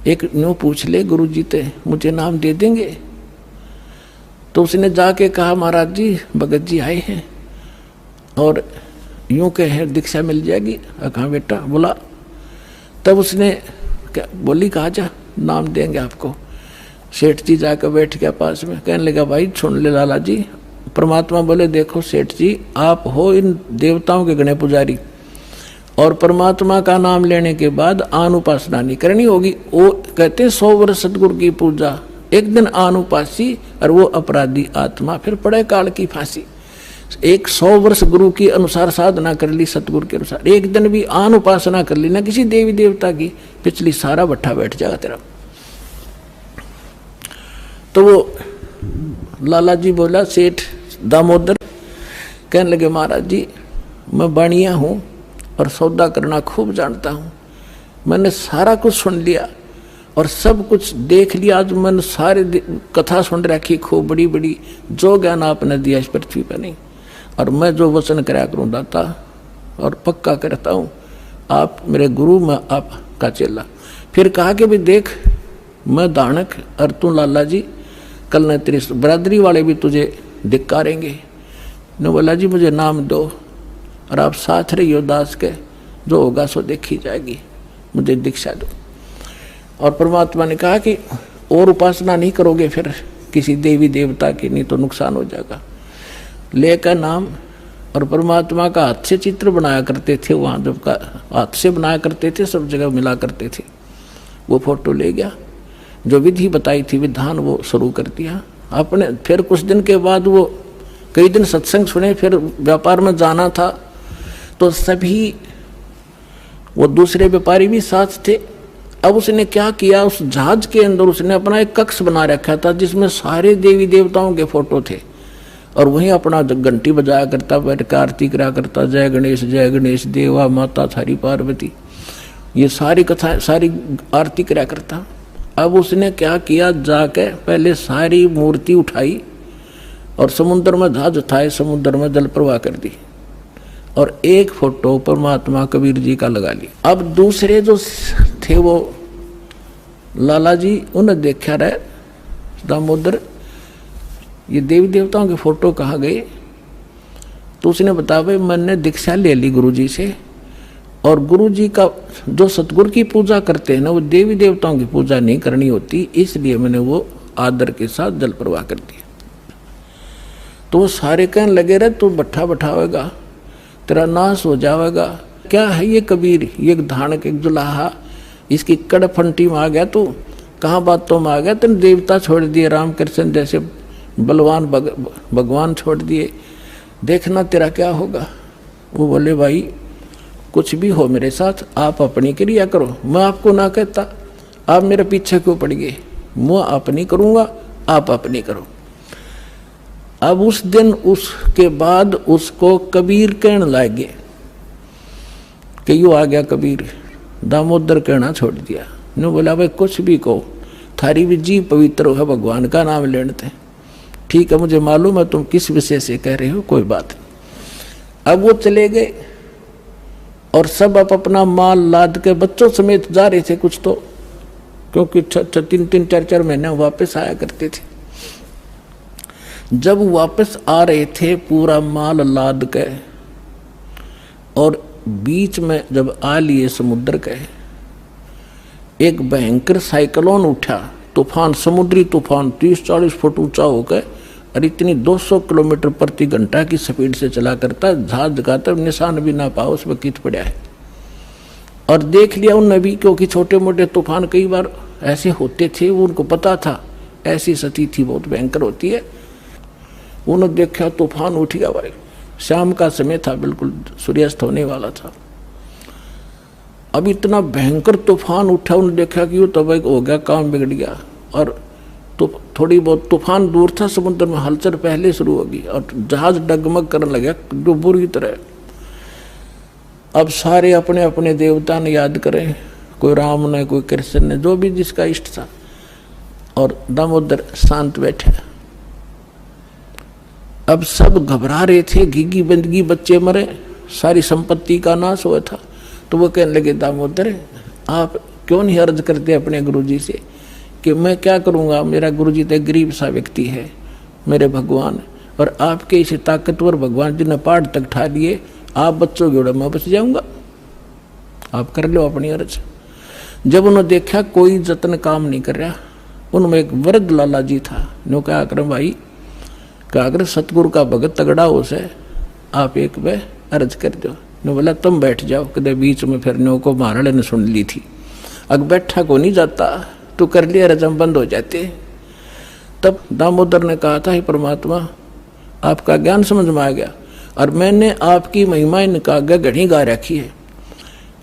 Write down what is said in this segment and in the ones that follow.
एक न्यू पूछ ले गुरु जी ते मुझे नाम दे देंगे। तो उसने जाके कहा महाराज जी भगत जी आए हैं और यूं कहे दीक्षा मिल जाएगी। कहा बेटा बोला। तब उसने क्या बोली, कहा जा नाम देंगे आपको। सेठ जी जाकर बैठ गया पास में, कहने लगा भाई सुन ले लाला जी। परमात्मा बोले देखो सेठ जी आप हो इन देवताओं के गणे पुजारी और परमात्मा का नाम लेने के बाद आन उपासना नहीं करनी होगी। वो कहते हैं 100 वर्ष सतगुरु की पूजा, एक दिन आन उपासी और वो अपराधी आत्मा फिर पड़े काल की फांसी। 100 वर्ष गुरु की अनुसार साधना कर ली, सतगुरु के अनुसार एक दिन भी आन उपासना कर ली ना किसी देवी देवता की, पिछली सारा भट्ठा बैठ जाएगा तेरा। तो वो लाला जी बोला सेठ दामोदर, कहने लगे महाराज जी मैं बाणिया हूँ और सौदा करना खूब जानता हूँ, मैंने सारा कुछ सुन लिया और सब कुछ देख लिया। आज मैंने सारे कथा सुन रखी खूब बड़ी बड़ी, जो ज्ञान आपने दिया इस पृथ्वी पर नहीं। और मैं जो वचन कराया करूँ दाता और पक्का करता हूँ, आप मेरे गुरु मैं आपका चेला। फिर कहा कि भी देख मैं दानक और तू लाला जी, कल न तेरी बरादरी वाले भी तुझे धिक्कारेंगे। ने बोला जी मुझे नाम दो और आप साथ रहियो दास के, जो होगा सो देखी जाएगी, मुझे दीक्षा दो। और परमात्मा ने कहा कि और उपासना नहीं करोगे फिर किसी देवी देवता की, नहीं तो नुकसान हो जाएगा। लेकर नाम और परमात्मा का हाथ से चित्र बनाया करते थे, वहाँ जब का हाथ से बनाया करते थे सब जगह मिला करते थे। वो फोटो ले गया, जो विधि बताई थी विधान वो शुरू कर दिया आपने। फिर कुछ दिन के बाद वो कई दिन सत्संग सुने, फिर व्यापार में जाना था तो सभी वो दूसरे व्यापारी भी साथ थे। अब उसने क्या किया, उस जहाज के अंदर उसने अपना एक कक्ष बना रखा था जिसमें सारे देवी देवताओं के फोटो थे और वहीं अपना घंटी बजाया करता, बैठ कर आरती करा करता, जय गणेश देवा माता थारी पार्वती, ये सारी कथा सारी आरती करा करता। अब उसने क्या किया, जाके पहले सारी मूर्ति उठाई और समुद्र में जहाज उठाए, समुद्र में जल प्रवाह कर दी और एक फोटो परमात्मा कबीर जी का लगा लिया। अब दूसरे जो थे वो लाला जी, उन्हें देखा रहे दामोदर ये देवी देवताओं के फोटो कहाँ गए। तो उसने बताया भाई मैंने दीक्षा ले ली गुरु जी से और गुरु जी का जो सतगुरु की पूजा करते हैं ना वो देवी देवताओं की पूजा नहीं करनी होती, इसलिए मैंने वो आदर के साथ जल प्रवाह कर दिया। तो वो सारे कहने लगे रहे तू भट्ठा बैठावेगा, तेरा नाश हो जाएगा। क्या है ये कबीर, ये धानक एक जुलाहा, इसकी कड़ फंटी में आ गया तू, कहाँ बातों में आ गया, तेने देवता छोड़ दिए, रामकृष्ण जैसे बलवान भगवान छोड़ दिए, देखना तेरा क्या होगा। वो बोले भाई कुछ भी हो मेरे साथ, आप अपनी क्रिया करो, मैं आपको ना कहता, आप मेरे पीछे क्यों पड़ गए, मैं अपनी करूँगा आप अपनी करो। अब उस दिन उसके बाद उसको कबीर कहने लगे कि यू आ गया कबीर, दामोदर कहना छोड़ दिया। ने बोला भाई कुछ भी कहो, थारी भी जी पवित्र है, भगवान का नाम लेते। ठीक है मुझे मालूम है तुम किस विषय से कह रहे हो, कोई बात नहीं। अब वो चले गए और सब अपना माल लाद के बच्चों समेत जा रहे थे कुछ तो, क्योंकि 3-4 महीने वापस आया करते थे। जब वापस आ रहे थे पूरा माल लाद के और बीच में जब आ लिए समुद्र के, एक भयंकर साइक्लोन उठा, तूफान, समुद्री तूफान 30-40 फुट ऊंचा होकर और इतनी 200 किलोमीटर प्रति घंटा की स्पीड से चला करता, जहाज का तब निशान भी ना पाओ उसमें कित पड़ा है। और देख लिया उन नबी, क्योंकि छोटे मोटे तूफान कई बार ऐसे होते थे, वो उनको पता था ऐसी स्थिति थी बहुत भयंकर होती है। उन्होंने देखा तूफान उठ गया भाई, शाम का समय था, बिल्कुल सूर्यास्त होने वाला था। अब इतना भयंकर तूफान उठा, उन्होंने देखा कि वो तब हो गया, काम बिगड़ गया। और तो थोड़ी बहुत तूफान दूर था, समुद्र में हलचल पहले शुरू होगी और जहाज डगमग करने लगा जो बुरी तरह। अब सारे अपने अपने देवता ने याद करें, कोई राम ने, कोई कृष्ण ने, जो भी जिसका इष्ट था। और दामोदर शांत बैठे। अब सब घबरा रहे थे, घिगी बंदगी, बच्चे मरे, सारी संपत्ति का नाश हुआ था। तो वो कहने लगे दामोदर आप क्यों नहीं अर्ज करते अपने गुरुजी से कि मैं क्या करूँगा, मेरा गुरुजी तो गरीब सा व्यक्ति है, मेरे भगवान, और आपके इसे ताकतवर भगवान जिन्हें पहाड़ तक ठा लिए, आप बच्चों के उड़े मैं बच जाऊँगा, आप कर लो अपनी अर्ज। जब उन्होंने देखा कोई जतन काम नहीं कर रहा, उनमें एक वृद्ध लाला जी था, नो क्या कर भाई, क्या कर सतगुरु का भगत तगड़ा हो से, आप एक वे अर्ज कर दो। ने बोला तुम बैठ जाओ, कदे बीच में फिर नो को महाराज ने सुन ली थी, अग बैठा को नहीं जाता, तू कर लिया रजम बंद हो जाते। तब दामोदर ने कहा था, हे परमात्मा आपका ज्ञान समझ में आ गया और मैंने आपकी महिमाएं का घड़ी गा रखी है,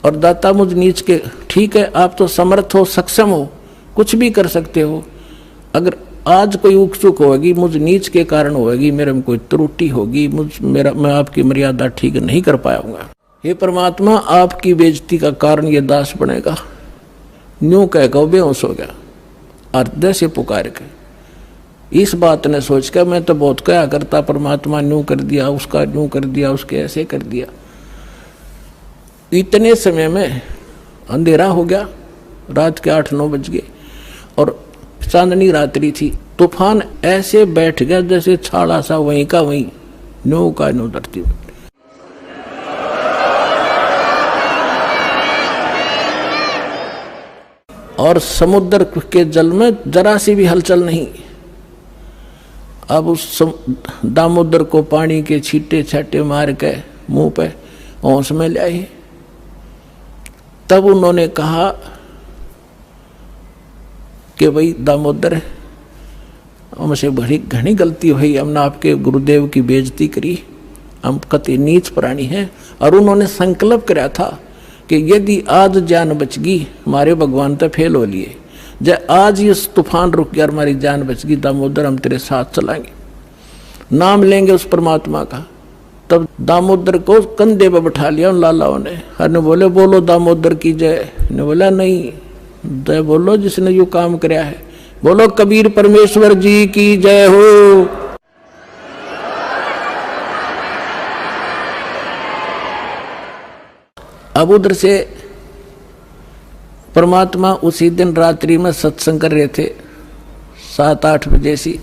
और दाता मुझ नीच के, ठीक है आप तो समर्थ हो, सक्षम हो, कुछ भी कर सकते हो, अगर आज कोई उक चुक होगी मुझ नीच के कारण होगी, मेरे में कोई त्रुटि होगी, मैं आपकी मर्यादा ठीक नहीं कर पाऊंगा, हे परमात्मा आपकी बेइज्जती का कारण ये दास बनेगा। न्यू कह गो बेहोश हो गया, हृदय से पुकार के इस बात ने सोच कर मैं तो बहुत क्या करता, परमात्मा न्यू कर दिया, उसका न्यू कर दिया, उसके ऐसे कर दिया। इतने समय में अंधेरा हो गया, रात के 8-9 बज गए और चांदनी रात्रि थी। तूफान ऐसे बैठ गया जैसे छाड़ा सा वहीं का वहीं, नो का नो धरती। और समुद्र के जल में जरा सी भी हलचल नहीं। अब उस दामोदर को पानी के छींटे छाटे मार के मुंह पे होश में ले आए। तब उन्होंने कहा कि भाई दामोदर हमसे बड़ी घनी गलती हुई, हमने आपके गुरुदेव की बेइज्जती करी, हम कति नीच प्राणी हैं। और उन्होंने संकल्प कराया था कि यदि आज जान बच गई, हमारे भगवान तो फेल हो लिए, जब आज ये तूफान रुक गया, हमारी जान बच गई, दामोदर हम तेरे साथ चलाएंगे, नाम लेंगे उस परमात्मा का। तब दामोदर को कंधे पर बैठा लिया उन लालाओं ने, हर ने बोले बोलो दामोदर की जय। ने बोला नहीं, जय बोलो जिसने यो काम कराया है, बोलो कबीर परमेश्वर जी की जय हो। अब उधर से परमात्मा उसी दिन रात्रि में सत्संग कर रहे थे 7-8 बजे सी,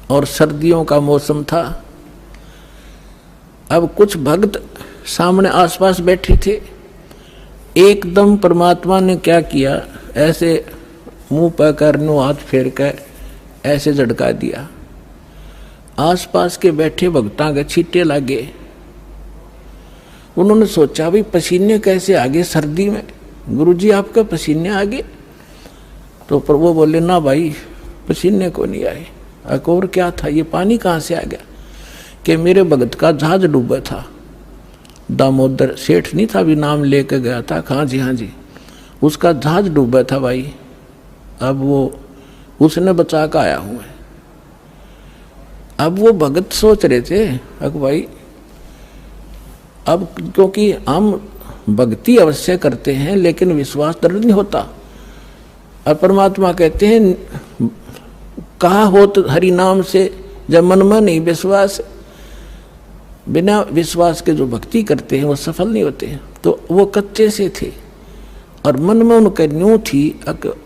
और सर्दियों का मौसम था। अब कुछ भक्त सामने आसपास बैठे थे। एकदम परमात्मा ने क्या किया, ऐसे मुंह पर करनो हाथ फेर कर ऐसे झटका दिया, आसपास के बैठे भक्तां के छींटे लगे। उन्होंने सोचा भी पसीने कैसे आगे सर्दी में, गुरुजी आपके पसीने आगे? तो पर वो बोले ना भाई पसीने को नहीं आए। और क्या था, ये पानी कहाँ से आ गया? कि मेरे भगत का जहाज डूबा था, दामोदर सेठ नहीं था, भी नाम लेके गया था, हाँ जी, उसका जहाज डूबा था भाई, अब वो उसने बचा कर आया हूँ। अब वो भगत सोच रहे थे अक भाई, अब क्योंकि हम भक्ति अवश्य करते हैं लेकिन विश्वास दृढ़ नहीं होता। और परमात्मा कहते हैं कहा हो तो हरि नाम से, जब मन में नहीं विश्वास, बिना विश्वास के जो भक्ति करते हैं वो सफल नहीं होते हैं। तो वो कच्चे से थे और मन में उनके न्यू थी,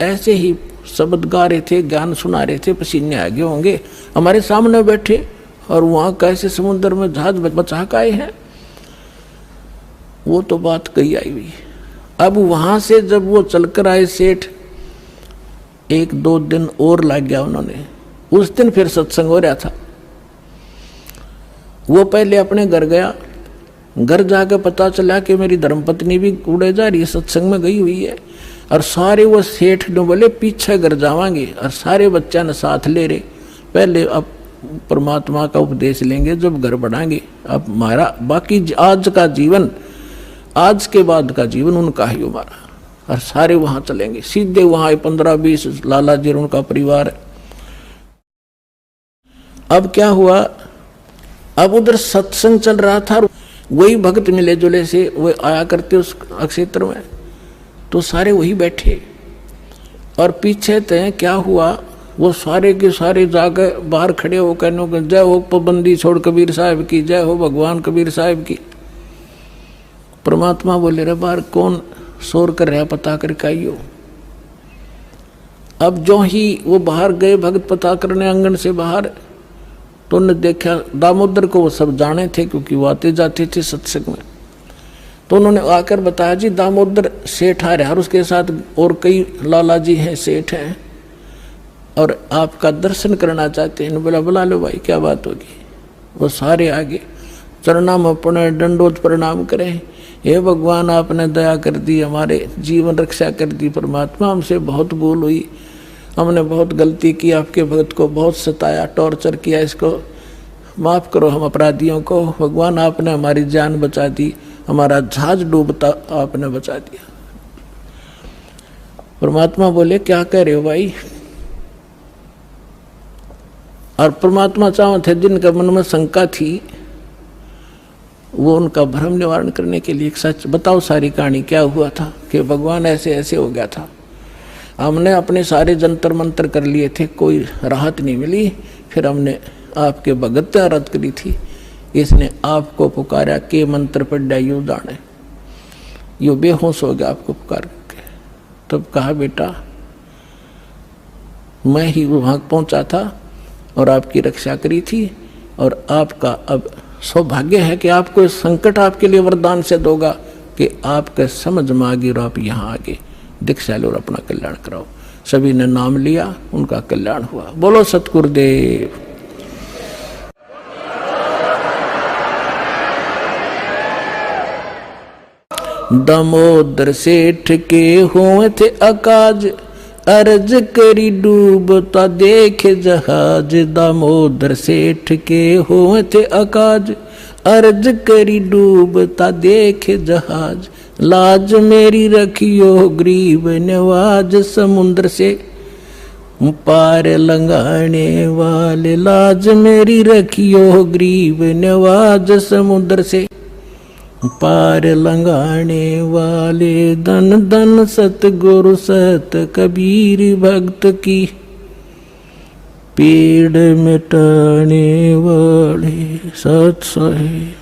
ऐसे ही शब्द गा रहे थे, ज्ञान सुना रहे थे, पसीने आगे होंगे, हमारे सामने बैठे और वहाँ कैसे समुद्र में जहाज बचा के आए हैं। वो तो बात कही आई हुई। अब वहां से जब वो चलकर आए सेठ, 1-2 दिन और लग गया उन्होंने। उस दिन फिर सत्संग हो रहा था। वो पहले अपने घर गया, घर जाकर पता चला कि मेरी धर्मपत्नी भी उड़े जा रही है, सत्संग में गई हुई है। और सारे वो सेठ ने बोले पीछे घर जावांगे, और सारे बच्चा ने साथ ले रहे, पहले अब परमात्मा का उपदेश लेंगे जब घर बढ़ाएंगे। अब हमारा बाकी आज का जीवन, आज के बाद का जीवन उनका ही हमारा। और सारे वहां चलेंगे, सीधे वहां 15-20 लाला जी उनका परिवार है। अब क्या हुआ, अब उधर सत्संग चल रहा था, वही भक्त मिले जुले से वो आया करते उस क्षेत्र में, तो सारे वही बैठे। और पीछे तय क्या हुआ, वो सारे के सारे जाकर बाहर खड़े होकर जय हो पाबंदी छोड़ कबीर साहब की, जय हो भगवान कबीर साहब की। परमात्मा बोले रे बाहर कौन शोर कर रहा पता करके आइयो। अब जो ही वो बाहर गए भगत पता करने आंगन से बाहर, तो उन्होंने देखा दामोदर को, वो सब जाने थे क्योंकि वो आते जाते थे सत्संग में। तो उन्होंने आकर बताया जी दामोदर सेठ आ रहा है और उसके साथ और कई लाला जी हैं, सेठ हैं, और आपका दर्शन करना चाहते हैं। बोला बुला लो भाई, क्या बात होगी। वो सारे आगे चरणाम अपने दंडोत प्रणाम करें। हे भगवान, आपने दया कर दी, हमारे जीवन रक्षा कर दी। परमात्मा, हमसे बहुत भूल हुई, हमने बहुत गलती की, आपके भक्त को बहुत सताया, टॉर्चर किया, इसको माफ़ करो हम अपराधियों को। भगवान, आपने हमारी जान बचा दी, हमारा जहाज डूबता आपने बचा दिया। परमात्मा बोले क्या कह रहे हो भाई। और परमात्मा चाहते थे जिनका मन में शंका थी, वो उनका भ्रम निवारण करने के लिए एक सच बताओ सारी कहानी क्या हुआ था कि भगवान ऐसे ऐसे हो गया था। हमने अपने सारे जंतर मंत्र कर लिए थे, कोई राहत नहीं मिली। फिर हमने आपके भगत आराध करी थी, इसने आपको पुकारा के मंत्र पर डायू दाने, यो बेहोश हो गया आपको पुकार के। तब कहा बेटा मैं ही वहां पहुंचा था और आपकी रक्षा करी थी, और आपका अब सौभाग्य है कि आपको इस संकट आपके लिए वरदान से दोगा कि आपके समझ में आ गई और आप यहाँ आगे दीक्षा लो और अपना कल्याण कराओ। सभी ने नाम लिया, उनका कल्याण हुआ। बोलो सतगुरुदेव। दामोदर सेठ के हुए थे अकाज, अर्ज करी डूबता देखे जहाज। दामोदर सेठ के हुए थे अकाज, अर्ज करी डूबता देखे जहाज। लाज मेरी रखियो गरीब नवाज, समुद्र से पार लंघाने वाले। लाज मेरी रखियो गरीब नवाज, समुद्र से पार लंघाने वाले। धन धन सतगुरु सत कबीर भक्त की, पीड़ मिटाने वाले। सत साहिब।